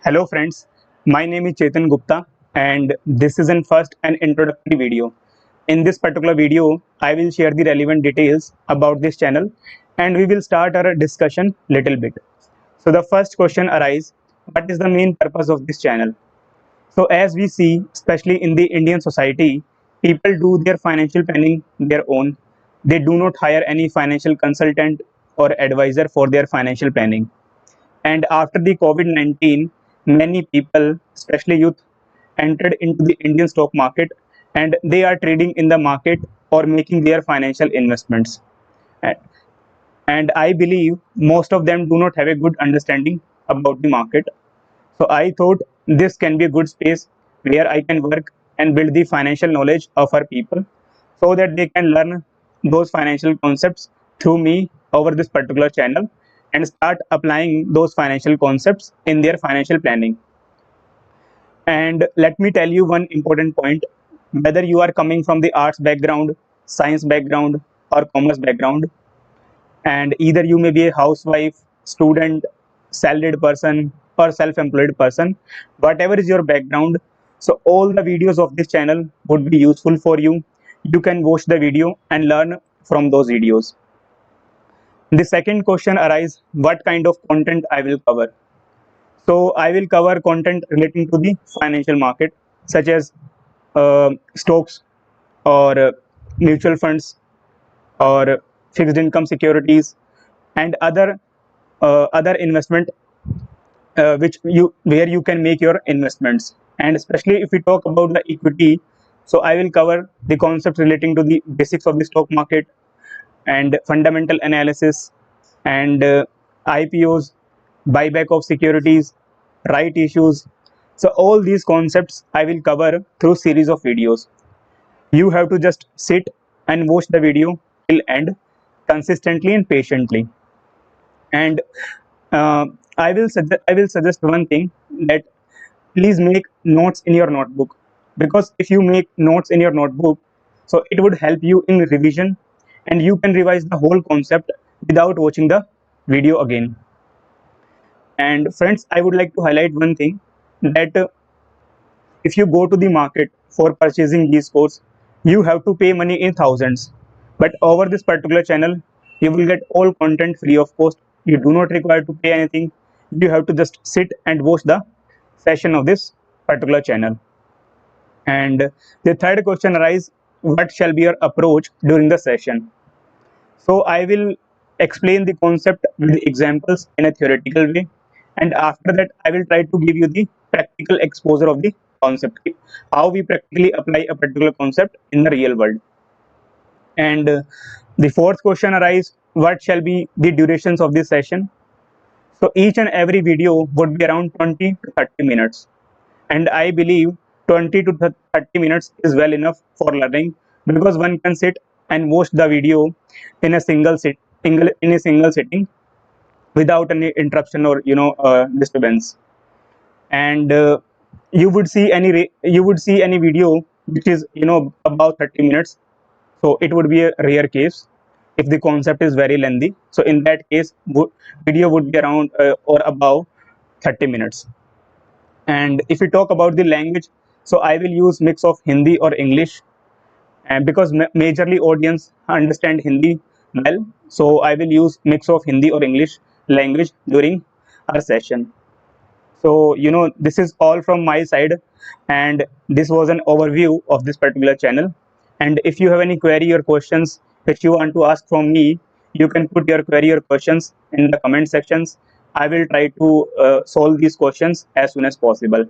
Hello friends, my name is Chetan Gupta and this is an introductory video. In this particular video, I will share the relevant details about this channel and we will start our discussion little bit. So the first question arises, what is the main purpose of this channel? So as we see, especially in the Indian society, people do their financial planning their own. They do not hire any financial consultant or advisor for their financial planning. And after the COVID-19, many people, especially youth, entered into the Indian stock market and they are trading in the market or making their financial investments. And I believe most of them do not have a good understanding about the market. So I thought this can be a good space where I can work and build the financial knowledge of our people so that they can learn those financial concepts through me over this particular channel and start applying those financial concepts in their financial planning. And let me tell you one important point, whether you are coming from the arts background, science background, or commerce background, and either you may be a housewife, student, salaried person, or self-employed person, whatever is your background, so all the videos of this channel would be useful for you. You can watch the video and learn from those videos. The second question arises, what kind of content I will cover? So I will cover content relating to the financial market, such as stocks or mutual funds or fixed income securities and other investment which you where you can make your investments. And especially if we talk about the equity, so I will cover the concepts relating to the basics of the stock market and fundamental analysis and IPOs, buyback of securities, right issues. So all these concepts I will cover through series of videos. You have to just sit and watch the video till end consistently and patiently. And uh, I will suggest one thing, that please make notes in your notebook, because if you make notes in your notebook, so it would help you in revision and you can revise the whole concept without watching the video again. And friends, I would like to highlight one thing, that if you go to the market for purchasing these courses, you have to pay money in thousands. But over this particular channel, you will get all content free of cost. You do not require to pay anything. You have to just sit and watch the session of this particular channel. And the third question arises, what shall be your approach during the session? So I will explain the concept with examples in a theoretical way, and after that I will try to give you the practical exposure of the concept, how we practically apply a particular concept in the real world. And the fourth question arises, what shall be the durations of this session? So each and every video would be around 20 to 30 minutes, and I believe 20 to 30 minutes is well enough for learning, because one can sit and watch the video in a single sitting without any interruption or disturbance. And you would see any video which is about 30 minutes, so it would be a rare case if the concept is very lengthy. So in that case, video would be around or above 30 minutes. And if we talk about the language, so I will use mix of Hindi or English, and because majorly audience understand Hindi well, so I will use mix of Hindi or English language during our session. So this is all from my side, and this was an overview of this particular channel. And if you have any query or questions which you want to ask from me, you can put your query or questions in the comment sections. I will try to solve these questions as soon as possible.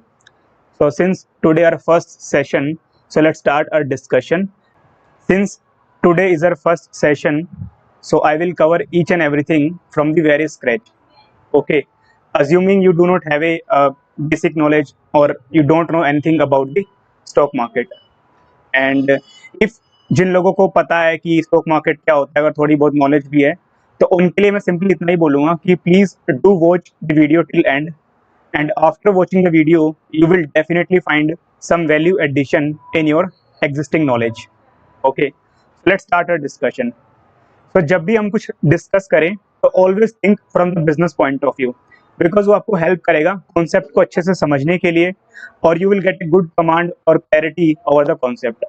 So since today our first session, so let's start our discussion. Since today is our first session, so I will cover each and everything from the very scratch. Okay, assuming you do not have a basic knowledge or you don't know anything about the stock market. And if जिन लोगों को पता है कि stock market क्या होता है, अगर थोड़ी बहुत नॉलेज भी है, तो उनके लिए मैं सिंपली इतना ही बोलूँगा कि please do watch the video till and, and after watching the video you will definitely find some value addition in your existing knowledge. Okay, let's start our discussion. So जब भी हम कुछ डिस्कस करें, तो always think from the business point of view, because वो आपको help करेगा concept को अच्छे से समझने के लिए, और you will get a good command और clarity over the concept.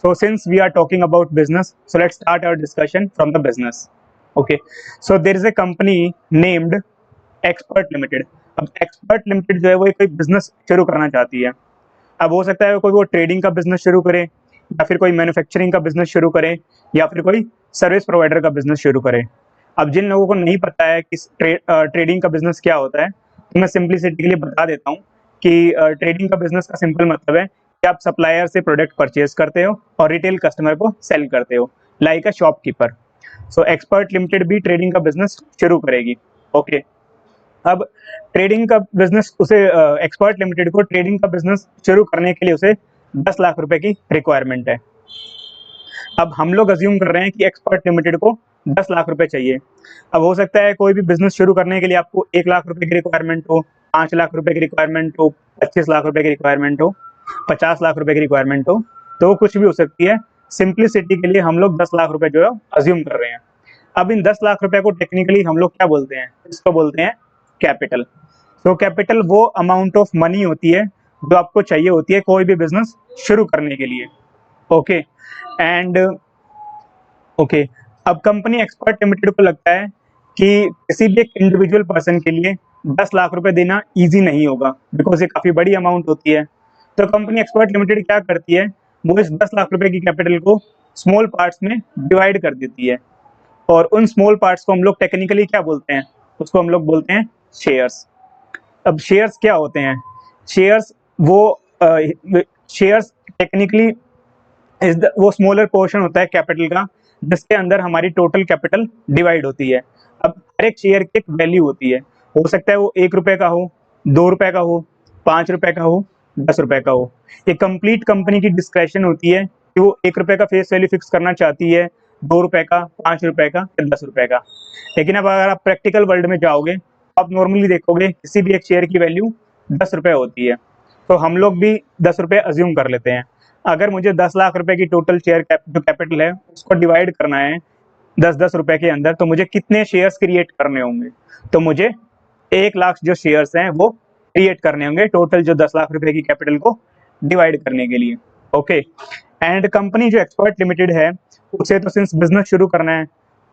So since we are talking about business, so let's start our discussion from the business. Okay, so there is a company named Expert Limited. अब Expert Limited जो है वो कोई business शुरू करना चाहती है. अब हो सकता है कोई वो ट्रेडिंग का बिजनेस शुरू करे, या फिर कोई मैन्युफैक्चरिंग का बिजनेस शुरू करे, या फिर कोई सर्विस प्रोवाइडर का बिजनेस शुरू करे. अब जिन लोगों को नहीं पता है कि ट्रेडिंग का बिजनेस क्या होता है, तो मैं सिंपलिसिटी के लिए बता देता हूँ कि ट्रेडिंग का बिजनेस का सिंपल मतलब है कि आप सप्लायर से प्रोडक्ट परचेज करते हो और रिटेल कस्टमर को सेल करते हो, like a shopkeeper. So expert limited भी ट्रेडिंग का बिजनेस शुरू करेगी. ओके, अब ट्रेडिंग का बिजनेस उसे एक्सपर्ट लिमिटेड को ट्रेडिंग का बिजनेस शुरू करने के लिए उसे 10 लाख रुपए की रिक्वायरमेंट है. अब हम लोग अज्यूम कर रहे हैं कि एक्सपर्ट लिमिटेड को 10 लाख रुपए चाहिए. अब हो सकता है कोई भी बिजनेस शुरू करने के लिए आपको 1 लाख रुपए की रिक्वायरमेंट हो, 5 लाख रुपए की रिक्वायरमेंट हो, 25 लाख रुपए की रिक्वायरमेंट हो, 50 लाख रुपए की रिक्वायरमेंट हो, तो वो कुछ भी हो सकती है. सिंप्लिसिटी के लिए हम लोग 10 लाख रुपए जो है अज्यूम कर रहे हैं. अब इन 10 लाख रुपए को टेक्निकली हम लोग क्या बोलते हैं, इसको बोलते हैं कैपिटल. तो कैपिटल वो अमाउंट ऑफ मनी होती है जो आपको चाहिए होती है कोई भी बिजनेस शुरू करने के लिए. ओके एंड ओके, अब कंपनी एक्सपर्ट लिमिटेड को लगता है कि किसी भी एक इंडिविजुअल पर्सन के लिए 10 लाख रुपए देना इजी नहीं होगा, बिकॉज ये काफी बड़ी अमाउंट होती है. तो कंपनी एक्सपर्ट लिमिटेड क्या करती है, वो इस 10 लाख रुपए की कैपिटल को स्मॉल पार्ट्स में डिवाइड कर देती है, और उन स्मॉल पार्ट्स को हम लोग टेक्निकली क्या बोलते हैं, उसको हम लोग बोलते हैं शेयर्स. अब शेयर्स क्या होते हैं, शेयर्स शेयर्स टेक्निकली वो स्मॉलर पोर्शन होता है कैपिटल का, जिसके अंदर हमारी टोटल कैपिटल डिवाइड होती है. अब हर एक शेयर की एक वैल्यू होती है, हो सकता है वो 1 रुपए का हो, 2 रुपए का हो, 5 रुपए का हो, 10 रुपए का हो. ये कंप्लीट कंपनी की डिस्क्रेशन होती है कि वो 1 रुपए का फेस वैल्यू फिक्स करना चाहती है, 2 रुपए का, 5 रुपए का या 10 रुपए का. लेकिन अब अगर आप प्रैक्टिकल वर्ल्ड में जाओगे, आप नॉर्मली देखोगे किसी भी एक शेयर की वैल्यू 10 रुपए होती है. तो हम लोग भी 10 रुपए अज्यूम कर लेते हैं. अगर मुझे 10 लाख रुपए की टोटल शेयर जो कैपिटल है उसको डिवाइड करना है 10-10 रुपए के अंदर, तो मुझे कितने शेयर्स क्रिएट करने होंगे, तो मुझे 1 लाख जो शेयर्स हैं वो क्रिएट करने होंगे टोटल जो 10 लाख रुपए की कैपिटल को डिवाइड करने के लिए. ओके, एंड कंपनी जो एक्सपर्ट लिमिटेड है उसे तो सिंस बिजनेस शुरू करना है,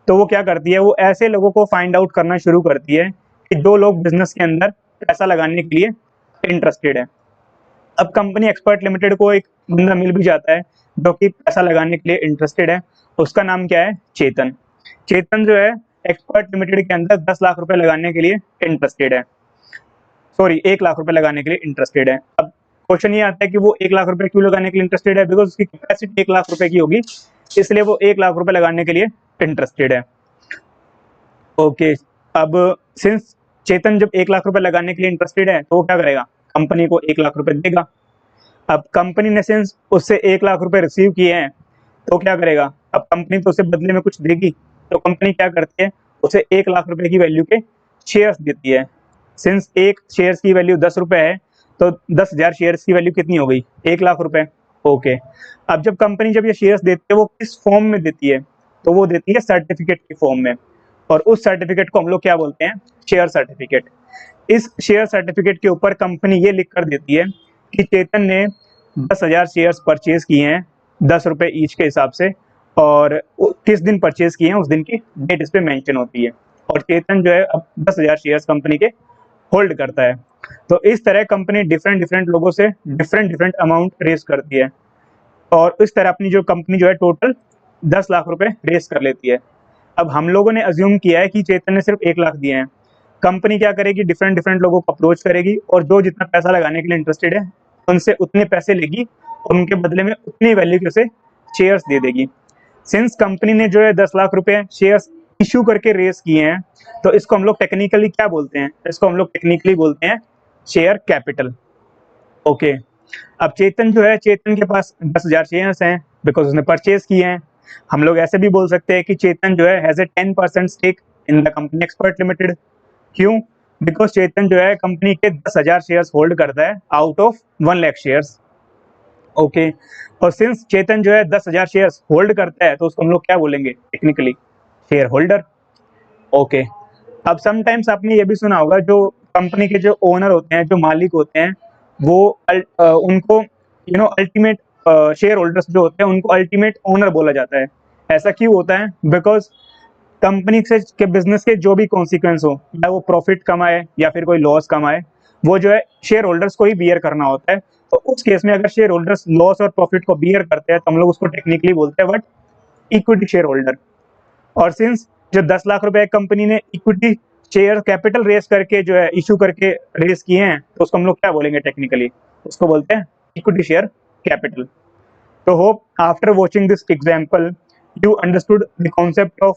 तो वो क्या करती है, वो ऐसे लोगों को फाइंड आउट करना शुरू करती है कि जो लोग बिजनेस के अंदर पैसा लगाने के लिए इंटरेस्टेड है. अब कंपनी एक्सपर्ट लिमिटेड को एक बंदा मिल भी जाता है जो कि पैसा लगाने के लिए इंटरेस्टेड है. उसका नाम क्या है, चेतन. चेतन जो है एक्सपर्ट लिमिटेड के अंदर 10 लाख रुपए लगाने के लिए इंटरेस्टेड है, सॉरी 1 लाख रुपए लगाने के लिए इंटरेस्टेड है. अब क्वेश्चन ये आता है कि वो 1 लाख रुपए क्यों लगाने के लिए इंटरेस्टेड है, बिकॉज उसकी कैपेसिटी 1 लाख रुपए की होगी, इसलिए वो 1 लाख रुपए लगाने के लिए इंटरेस्टेड है. ओके, अब सिंस चेतन जब 1 लाख रुपए लगाने के लिए इंटरेस्टेड है, तो वो क्या करेगा, कंपनी को 1 लाख रुपए देगा. अब कंपनी ने सिंस उससे 1 लाख रुपए रिसीव किए हैं, तो क्या करेगा, अब कंपनी तो उसे बदले में कुछ देगी, तो कंपनी क्या करती है, उसे 1 लाख रुपए की वैल्यू के शेयर्स देती है. सिंस एक शेयर्स की वैल्यू 10 रुपए है, तो 10,000 शेयर्स की वैल्यू कितनी हो गई, 1 लाख रुपए. ओके, अब जब कंपनी जब ये शेयर्स देती है वो किस फॉर्म में देती है, तो वो देती है सर्टिफिकेट की फॉर्म में, और उस सर्टिफिकेट को हम लोग क्या बोलते हैं, शेयर सर्टिफिकेट. इस शेयर सर्टिफिकेट के ऊपर कंपनी ये लिख कर देती है कि चेतन ने 10,000 शेयर्स परचेज किए हैं 10 रुपए ईच के हिसाब से, और किस दिन परचेज किए हैं उस दिन की डेट इस पे मेंशन होती है, और चेतन जो है अब 10,000 शेयर्स कंपनी के होल्ड करता है. तो इस तरह कंपनी डिफरेंट लोगों से डिफरेंट अमाउंट रेस करती है, और इस तरह अपनी जो कंपनी जो है टोटल 10 लाख रुपए रेस कर लेती है. अब हम लोगों ने अज्यूम किया है कि चेतन ने सिर्फ 1 लाख दिए हैं. कंपनी क्या करेगी, डिफरेंट लोगों को अप्रोच करेगी, और जो जितना पैसा लगाने के लिए इंटरेस्टेड है उनसे उतने पैसे लेगी, और उनके बदले में उतनी वैल्यू के उसे शेयर्स दे देगी. सिंस कंपनी ने जो है 10 लाख रुपए शेयर्स इश्यू करके रेस किए हैं, तो इसको हम लोग टेक्निकली क्या बोलते हैं, इसको हम लोग टेक्निकली बोलते हैं शेयर कैपिटल. ओके, अब चेतन जो है, चेतन के पास 10,000 शेयर्स हैं बिकॉज उसने परचेज किए हैं. हम लोग ऐसे भी बोल सकते हैं कि चेतन जो है has a 10% stake in the company expert limited. क्यों, बिकॉज चेतन जो है कंपनी के 10,000 शेयर्स होल्ड करता है out of 1 lakh shares. Okay, और सिंस चेतन जो है 10,000 शेयर्स होल्ड करता है, तो उसको हम लोग क्या बोलेंगे टेक्निकली, शेयर होल्डर. ओके, अब समटाइम्स आपने ये भी सुना होगा, जो कंपनी के जो ओनर होते हैं, जो मालिक होते हैं, वो उनको अल्टीमेट शेयर होल्डर्स जो होते हैं उनको अल्टीमेट ओनर बोला जाता है। ऐसा क्यों होता है? बिकॉज कंपनी से के बिजनेस के जो भी कॉन्सिक्वेंस हो, चाहे वो प्रॉफिट कमाए या फिर कोई लॉस कमाए, वो जो है शेयर होल्डर्स को ही बियर करना होता है। तो उस केस में अगर शेयर होल्डर्स लॉस और प्रॉफिट को बियर करते हैं तो हम लोग उसको टेक्निकली बोलते हैं व्हाट, इक्विटी शेयर होल्डर। और सिंस जो 10 लाख रुपए कंपनी ने इक्विटी शेयर कैपिटल रेस करके जो है इशू करके रेस किए हैं, तो उसको हम लोग क्या बोलेंगे टेक्निकली? उसको बोलते हैं इक्विटी शेयर कैपिटल। तो hope after watching this example you understood the concept of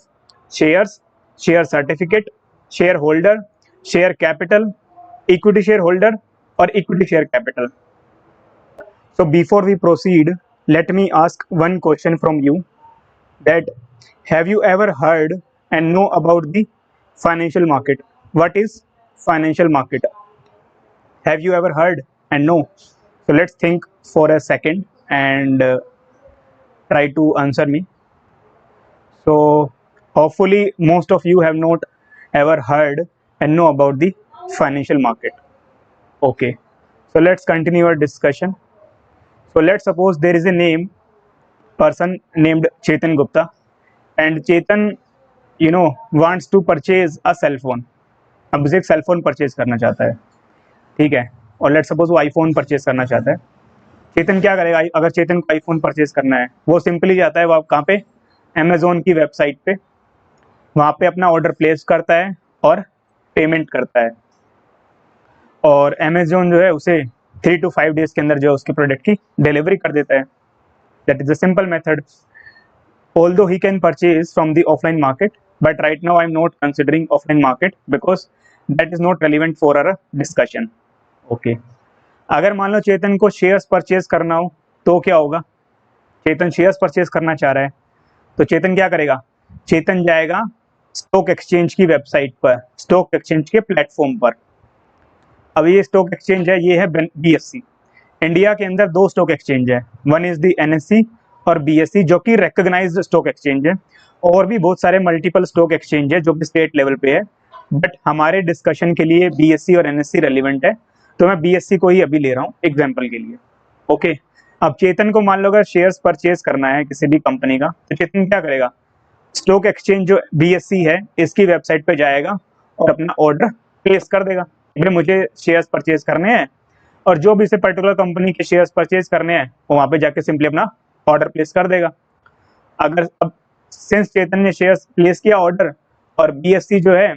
shares, share certificate, shareholder, share capital, equity shareholder or equity share capital. So before we proceed, let me ask one question from you, that have you ever heard and know about the financial market? What is financial market? Have you ever heard and know? So let's think for a second and try to answer me. So hopefully most of you have not ever heard and know about the financial market. Okay, so let's continue our discussion. So let's suppose there is a person named Chetan Gupta, and Chetan wants to purchase a cell phone. अब उसे एक cell phone purchase करना चाहता है, ठीक है, और let's suppose वो आईफोन परचेज करना चाहता है। चेतन क्या करेगा? अगर चेतन को आईफोन परचेज करना है, वो सिंपली जाता है, वो कहाँ पे, अमेजोन की वेबसाइट पे, वहाँ पे अपना ऑर्डर प्लेस करता है और पेमेंट करता है, और अमेजोन जो है उसे 3 to 5 डेज के अंदर जो है उसके प्रोडक्ट की डिलीवरी कर देता है। That is the simple method. Although he can purchase from the offline market, but right now I am not considering offline market because that is not relevant for our discussion. Okay. अगर मान लो चेतन को shares purchase करना हो तो क्या होगा? चेतन shares purchase करना चाह रहा है, तो चेतन क्या करेगा? चेतन जाएगा स्टॉक एक्सचेंज की वेबसाइट पर, स्टॉक एक्सचेंज के प्लेटफॉर्म पर। अब ये स्टॉक एक्सचेंज है, ये है BSE। इंडिया के अंदर 2 स्टॉक एक्सचेंज है, वन इज द NSE और BSE जो कि रिकॉग्नाइज्ड स्टॉक एक्सचेंज है, और भी बहुत सारे मल्टीपल स्टॉक एक्सचेंज है जो कि स्टेट लेवल पे है, बट हमारे डिस्कशन के लिए BSE और NSE रेलिवेंट है, तो मैं BSE को ही अभी ले रहा हूँ एग्जाम्पल के लिए। ओके, अब चेतन को मान लो अगर शेयर्स परचेज करना है किसी भी कंपनी का, तो चेतन क्या करेगा? स्टॉक एक्सचेंज जो BSE है इसकी वेबसाइट पे जाएगा और अपना ऑर्डर प्लेस कर देगा, भाई मुझे शेयर्स परचेज करने हैं, और जो भी इसे पर्टिकुलर कंपनी के शेयर्स परचेज करने हैं वो वहाँ पे जाके सिंपली अपना ऑर्डर प्लेस कर देगा। अगर अब सिंस चेतन ने शेयर्स प्लेस किया ऑर्डर, और BSE जो है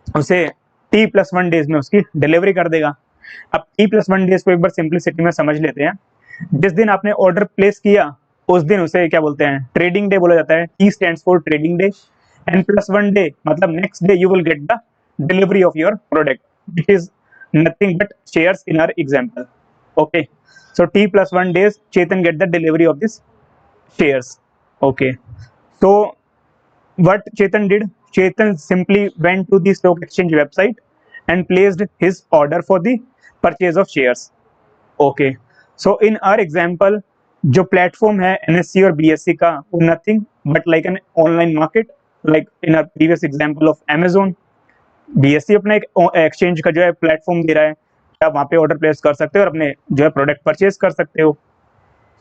उसे T+1 डेज में उसकी डिलीवरी कर देगा। अब T+1 डेज को एक बार सिंपलिसिटी में समझ लेते हैं। जिस दिन आपने ऑर्डर प्लेस किया उस दिन उसे क्या बोलते हैं? ट्रेडिंग डे बोला जाता है। T stands for trading day, and +1 day मतलब next day you will get the delivery of your product, which is nothing but shares in our example. Okay, so T+1 days Chetan get the delivery of this shares. Okay, so what Chetan did? Chetan simply went to the stock exchange website and placed his order for the purchase of shares. Okay, so in our example जो platform है NSE और BSE का, वो nothing but like an online market, like in our previous example of Amazon. BSE अपना एक exchange का जो है प्लेटफॉर्म दे रहा है, आप वहाँ पे ऑर्डर प्लेस कर सकते हो और अपने जो है प्रोडक्ट परचेज कर सकते हो।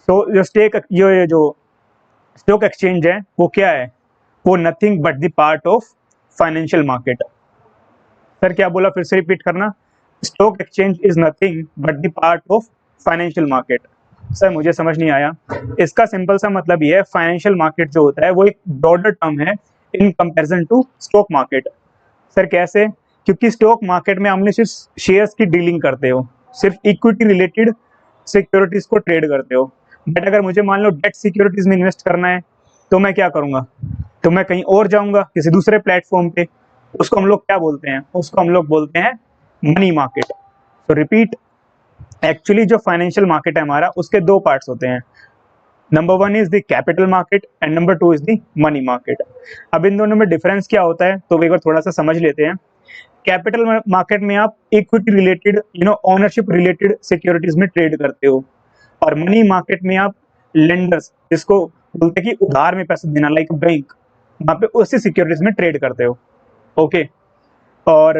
सो जो स्टॉक एक्सचेंज है वो क्या है? वो nothing but the part of financial market. Sir क्या बोला? फिर से रिपीट करना। Stock exchange is nothing but the part of financial market. Sir मुझे समझ नहीं आया। इसका सिंपल सा मतलब ये है, फाइनेंशियल मार्केट जो होता है वो एक ब्रॉडर टर्म है in comparison to stock market. Sir कैसे? क्योंकि स्टॉक मार्केट में हमने सिर्फ शेयर्स की डीलिंग करते हो, सिर्फ इक्विटी रिलेटेड सिक्योरिटीज को ट्रेड करते हो, बट अगर मुझे मान लो डेट सिक्योरिटीज में इन्वेस्ट करना है तो मैं क्या करूंगा? तो मैं कहीं और जाऊंगा किसी दूसरे प्लेटफॉर्म पे, उसको हम लोग क्या बोलते हैं? उसको हम लोग बोलते हैं मनी मार्केट। तो रिपीट, एक्चुअली जो फाइनेंशियल मार्केट है हमारा, उसके 2 पार्ट्स होते हैं। Number 1 is the capital market and number 2 is the money market. अब इन दोनों में डिफरेंस क्या होता है तो एक बार थोड़ा सा समझ लेते हैं। कैपिटल मार्केट में आप equity related ownership related securities में ट्रेड करते हो, और मनी मार्केट में आप लेंडर्स, जिसको बोलते हैं कि उधार में पैसा देना, लाइक बैंक, वहां पे उसी सिक्योरिटीज में ट्रेड करते हो। ओके, और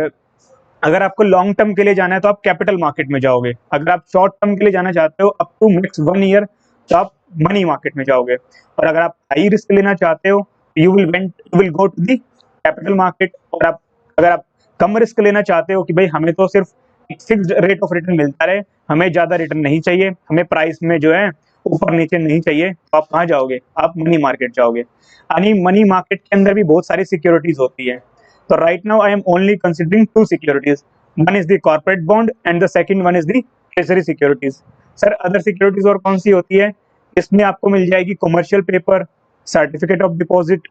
अगर आपको लॉन्ग टर्म के लिए जाना है तो आप कैपिटल मार्केट में जाओगे, अगर आप शॉर्ट टर्म के लिए जाना चाहते हो अप टू नेक्स्ट 1 ईयर तो आप मनी मार्केट में जाओगे, और अगर आप हाई रिस्क लेना चाहते हो you will go to the capital market. और आप अगर आप कम रिस्क लेना चाहते हो कि भाई हमें तो सिर्फ एक फिक्स्ड रेट ऑफ रिटर्न मिलता रहे, हमें ज्यादा रिटर्न नहीं चाहिए, हमें प्राइस में जो है ऊपर नीचे नहीं चाहिए, तो आप कहाँ जाओगे, आप मनी मार्केट जाओगे। यानी मनी मार्केट के अंदर भी बहुत सारी सिक्योरिटीज होती है। तो right now I am only considering 2 securities, one is the corporate bond and the second one is the treasury securities. Sir other securities और कौन सी होती है, इसमें आपको मिल जाएगी commercial paper, certificate of deposit,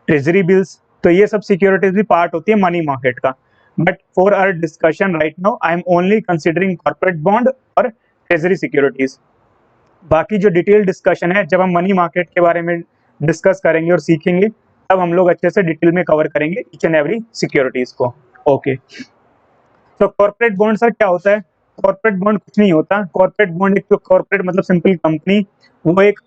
treasury bills, तो ये सब सिक्योरिटीज भी पार्ट होती है मनी मार्केट का। But for our discussion right now I am only considering corporate bond और ट्रेजरी सिक्योरिटीज। बाकी जो डिटेल डिस्कशन है जब हम मनी मार्केट के बारे में डिस्कस करेंगे और सीखेंगे तब हम लोग अच्छे से डिटेल में कवर करेंगे ईच एंड एवरी सिक्योरिटीज को। ओके, तो कॉर्पोरेट बॉन्ड सर क्या होता है? कॉर्पोरेट बॉन्ड कुछ नहीं होता। कॉर्पोरेट बॉन्ड एक, तो कॉर्पोरेट मतलब सिंपल कंपनी, वो एक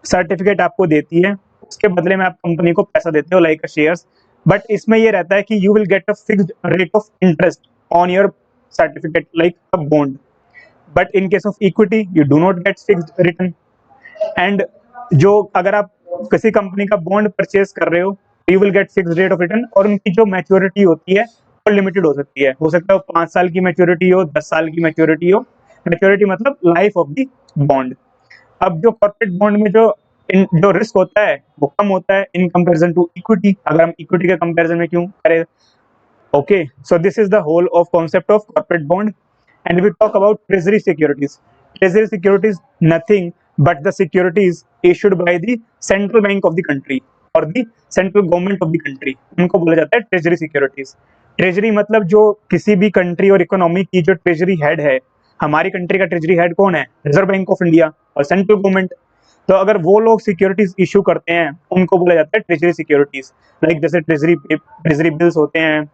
सर्टिफिकेट आपको देती है, उसके बदले में आप कंपनी को पैसा देते हो लाइक शेयर्स। बट इसमें ये रहता है कि you will get a fixed rate of interest on your certificate like a bond, but in case of equity you do not gate fixed return. And जो अगर आप किसी कंपनी का बॉन्ड परचेज कर रहे हो you will gate fixed rate of return, और उनकी जो मैच्योरिटी होती है वो लिमिटेड हो सकती है, हो सकता है 5 साल की मैच्योरिटी हो, 10 साल की मैच्योरिटी हो। मैच्योरिटी मतलब लाइफ ऑफ द बॉन्ड। अब जो कॉर्पोरेट बॉन्ड में जो रिस्क होता है वो कम होता है इन कंपैरिजन टू इक्विटी। अगर हम इक्विटी के कंपैरिजन में क्यों करें? Okay, so this is the whole of concept of corporate bond. And we talk about treasury securities. Treasury securities nothing but the securities issued by the central bank of the country or the central government of the country, उनको बोला जाता है treasury securities। treasury मतलब जो किसी भी country और economy की जो ट्रेजरी हेड है, हमारी कंट्री का ट्रेजरी हेड कौन है? रिजर्व बैंक ऑफ इंडिया और सेंट्रल गवर्नमेंट। तो अगर वो लोग सिक्योरिटीज इशू करते हैं उनको बोला जाता है ट्रेजरी सिक्योरिटीज। लाइक जैसे ट्रेजरी बिल्स होते हैं,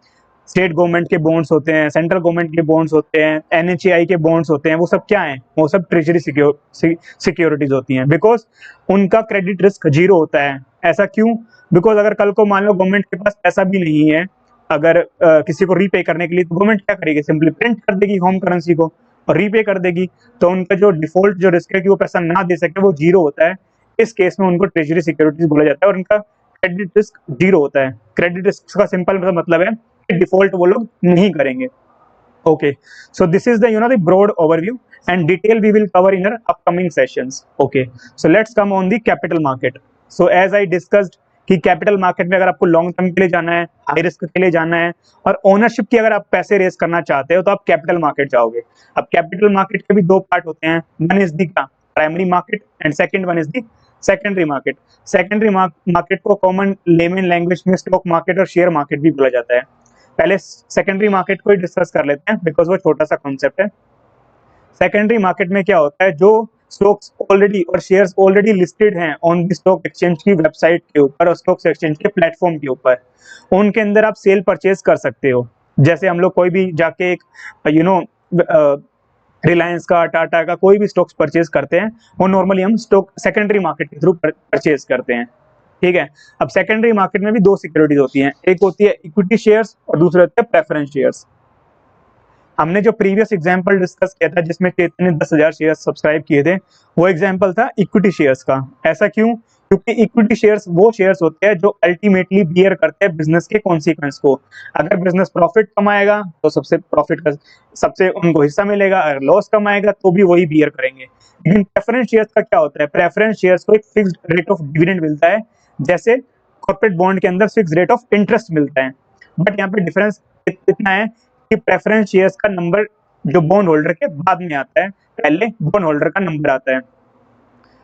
स्टेट गवर्नमेंट के बॉन्ड्स होते हैं, सेंट्रल गवर्नमेंट के बॉन्ड्स होते हैं, एनएचएआई के बॉन्ड्स होते हैं, वो सब क्या हैं? वो सब ट्रेजरी सिक्योरिटीज होती हैं, बिकॉज उनका क्रेडिट रिस्क जीरो होता है। ऐसा क्यों? बिकॉज अगर कल को मान लो गवर्नमेंट के पास पैसा भी नहीं है, अगर किसी को रीपे करने के लिए, तो गवर्नमेंट क्या करेगी? सिंपली प्रिंट कर देगी होम करेंसी को और रीपे कर देगी, तो उनका जो डिफॉल्ट जो रिस्क है कि वो पैसा ना दे सके वो जीरो होता है। इस केस में उनको ट्रेजरी सिक्योरिटीज बोला जाता है और उनका क्रेडिट रिस्क जीरो होता है। क्रेडिट रिस्क का सिंपल मतलब है डिफॉल्ट वो लोग नहीं करेंगे। Okay, so this is the the broad overview and detail we will cover in our upcoming sessions. Okay, so let's come on the capital market. So as I discussed कि capital market में अगर आपको long term के लिए जाना है, high risk के लिए जाना है और ओनरशिप की अगर आप पैसे रेज करना चाहते हो तो आप कैपिटल मार्केट जाओगे। अब कैपिटल मार्केट के भी 2 पार्ट होते हैं, one is the primary market and second one is the secondary market. Secondary market को कॉमन लेमन लैंग्वेज में स्टॉक मार्केट और शेयर मार्केट भी बोला जाता है। पहले सेकेंडरी मार्केट को ही डिस्कस कर लेते हैं बिकॉज वो छोटा सा कॉन्सेप्ट है। सेकेंडरी मार्केट में क्या होता है, जो स्टॉक्स ऑलरेडी और शेयर्स ऑलरेडी लिस्टेड हैं ऑन द स्टॉक एक्सचेंज की वेबसाइट के ऊपर और स्टॉक एक्सचेंज के प्लेटफॉर्म के ऊपर, उनके अंदर आप सेल परचेज कर सकते हो। जैसे हम लोग कोई भी जाके एक रिलायंस का, टाटा का कोई भी स्टॉक्स परचेज करते हैं, वो नॉर्मली हम स्टॉक सेकेंडरी मार्केट के थ्रू परचेज करते हैं। ठीक है, अब सेकेंडरी मार्केट में भी 2 सिक्योरिटीज होती हैं, एक होती है इक्विटी शेयर्स और दूसरे होते हैं प्रेफरेंस शेयर्स। हमने जो प्रीवियस एग्जांपल डिस्कस किया था जिसमें चेतन ने 10,000 शेयर सब्सक्राइब किए थे, वो एग्जांपल था इक्विटी शेयर्स का। ऐसा क्यों? क्योंकि इक्विटी शेयर्स वो शेयर्स होते हैं जो अल्टीमेटली बियर करते हैं बिजनेस के कॉन्सिक्वेंस को। अगर बिजनेस प्रॉफिट कमाएगा तो सबसे उनको हिस्सा मिलेगा, अगर लॉस कमाएगा तो भी वही बियर करेंगे। लेकिन प्रेफरेंस शेयर्स का क्या होता है? प्रेफरेंस शेयर्स को एक फिक्स्ड रेट ऑफ डिविडेंड मिलता है, जैसे कॉर्पोरेट बॉन्ड के अंदर फिक्स रेट ऑफ इंटरेस्ट मिलता है। बट यहाँ पे डिफरेंस इतना है कि प्रेफरेंस शेयर्स का नंबर जो बॉन्ड होल्डर के बाद में आता है, पहले बॉन्ड होल्डर का नंबर आता है।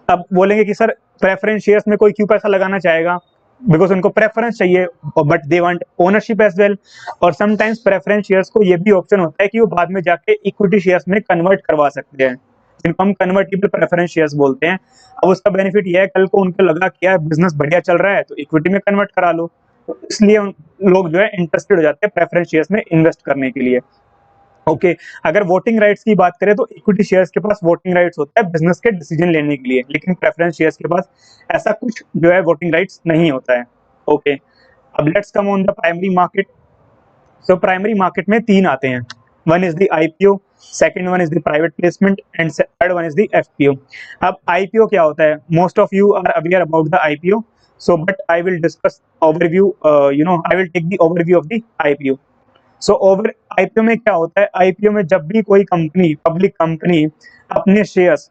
अब बोलेंगे कि सर प्रेफरेंस शेयर्स में कोई क्यों पैसा लगाना चाहेगा? बिकॉज उनको प्रेफरेंस चाहिए but they want ownership as well. और समटाइम्स प्रेफरेंस शेयर्स को ये भी ऑप्शन होता है कि वो बाद में जाके इक्विटी शेयर्स में कन्वर्ट करवा सकते हैं, जिनको हम कन्वर्टिबल प्रेफरेंस शेयर्स बोलते हैं। अब उसका बेनिफिट ये है, कल को उनको लगा कि यार बिजनेस बढ़िया चल रहा है तो इक्विटी में कन्वर्ट करा लो, तो इसलिए लोग जो है इंटरेस्टेड हो जाते हैं प्रेफरेंस शेयर्स में इन्वेस्ट करने के लिए। ओके, अगर वोटिंग राइट्स की बात करें तो इक्विटी शेयर्स के पास वोटिंग राइट्स होता है बिजनेस के डिसीजन लेने के लिए, लेकिन प्रेफरेंस शेयर्स के पास ऐसा कुछ जो है वोटिंग राइट्स नहीं होता है। ओके, अब let's come on the primary market. So primary market में 3 आते हैं, one is the IPO, second one is the private placement and third one is the FPO. अब आईपीओ क्या होता है? Most of you are aware about the IPO, so but I will discuss overview, I will take the overview of the IPO. So over IPO में क्या होता है? IPO में जब भी कोई कंपनी, पब्लिक कंपनी अपने शेयर्स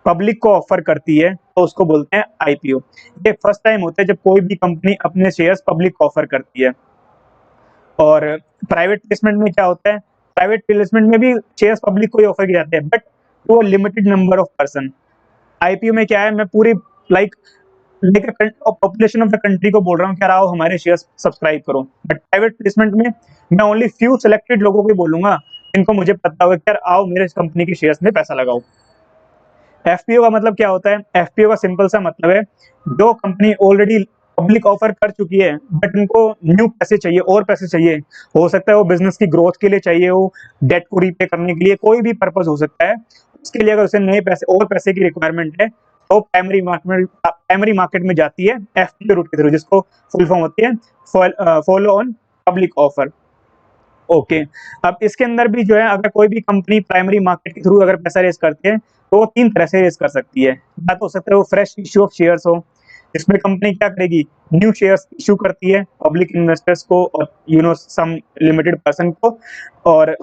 पब्लिक को ऑफर करती है तो उसको बोलते हैं आईपीओ। ये फर्स्ट टाइम होता है जब कोई भी कंपनी अपने शेयर्स पब्लिक को ऑफर करती है। और प्राइवेट प्लेसमेंट में क्या होता है? प्राइवेट प्लेसमेंट में भी शेयर्स पब्लिक को ही ऑफर किए जाते हैं, but to a limited number of person. IPO में क्या है? मैं पूरी like population of the country को बोल रहा हूँ, क्या आओ हमारे शेयर्स सब्सक्राइब करो। बट प्राइवेट प्लेसमेंट में मैं ओनली फ्यू सिलेक्टेड लोगों को बोलूंगा जिनको मुझे पता होगा कि आओ मेरे कंपनी के शेयर्स में पैसा लगाओ। एफपीओ का मतलब क्या होता है? एफपीओ का सिंपल सा मतलब है, जो कंपनी ऑलरेडी पब्लिक ऑफर कर चुकी है बट उनको न्यू पैसे चाहिए, और पैसे चाहिए, हो सकता है वो बिजनेस की ग्रोथ के लिए चाहिए, हो डेट को रीपे करने के लिए, कोई भी पर्पस हो सकता है, उसके लिए अगर उसे नए पैसे और पैसे की रिक्वायरमेंट है तो प्राइमरी मार्केट में जाती है एफपीओ रूट के थ्रू, जिसको फुल फॉर्म होती है follow on public offer. Okay, अब इसके अंदर भी जो है, अगर कोई भी कंपनी प्राइमरी मार्केट के थ्रू अगर पैसा रेज करती है तो वो 3 तरह से रेज कर सकती है। या तो हो सकता है वो फ्रेश इश्यू ऑफ शेयर्स हो, इसमें कंपनी क्या करेगी? न्यू शेयर्स इशू करती है पब्लिक इन्वेस्टर्स को और सम लिमिटेड पर्सन को, और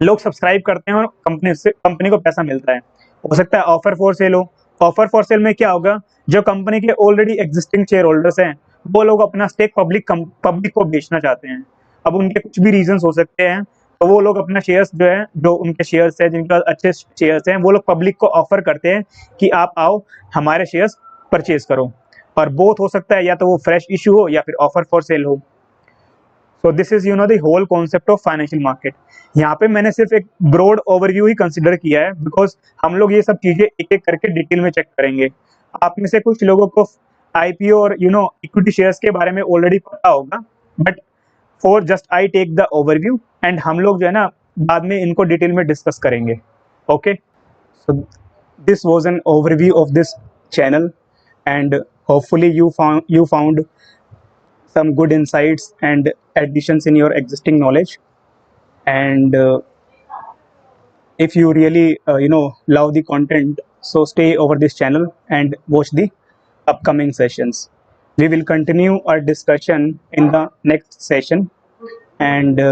लोग सब्सक्राइब करते हैं और कंपनी को पैसा मिलता है। हो सकता है ऑफर फॉर सेल हो। ऑफर फॉर सेल में क्या होगा? जो कंपनी के ऑलरेडी एग्जिस्टिंग शेयर होल्डर्स हैं वो लोग अपना स्टेक पब्लिक को बेचना चाहते हैं। अब उनके कुछ भी रीजंस हो सकते हैं, तो वो लोग अपना शेयर्स जो है, जो उनके शेयर्स है, जिनके पास अच्छे शेयर्स हैं, वो लोग पब्लिक को ऑफर करते हैं कि आप आओ हमारे शेयर्स परचेज करो। और बोथ हो सकता है, या तो वो फ्रेश इशू हो या फिर ऑफर फॉर सेल हो। So this is the whole concept of financial market. यहाँ पे मैंने सिर्फ एक ब्रॉड ओवरव्यू ही कंसिडर किया है, बिकॉज हम लोग ये सब चीजें एक एक करके डिटेल में चेक करेंगे। आप में से कुछ लोगों को आईपीओ और इक्विटी शेयर्स के बारे में ऑलरेडी पता होगा, but for just I take the overview, and हम लोग जो है ना बाद में इनको डिटेल में डिस्कस करेंगे। Okay, so this was an overview of this channel, and hopefully you found some good insights and additions in your existing knowledge. And if you really love the content, so stay over this channel and watch the upcoming sessions. We will continue our discussion in the next session, and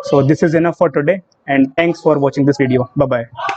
so this is enough for today, and thanks for watching this video. Bye bye.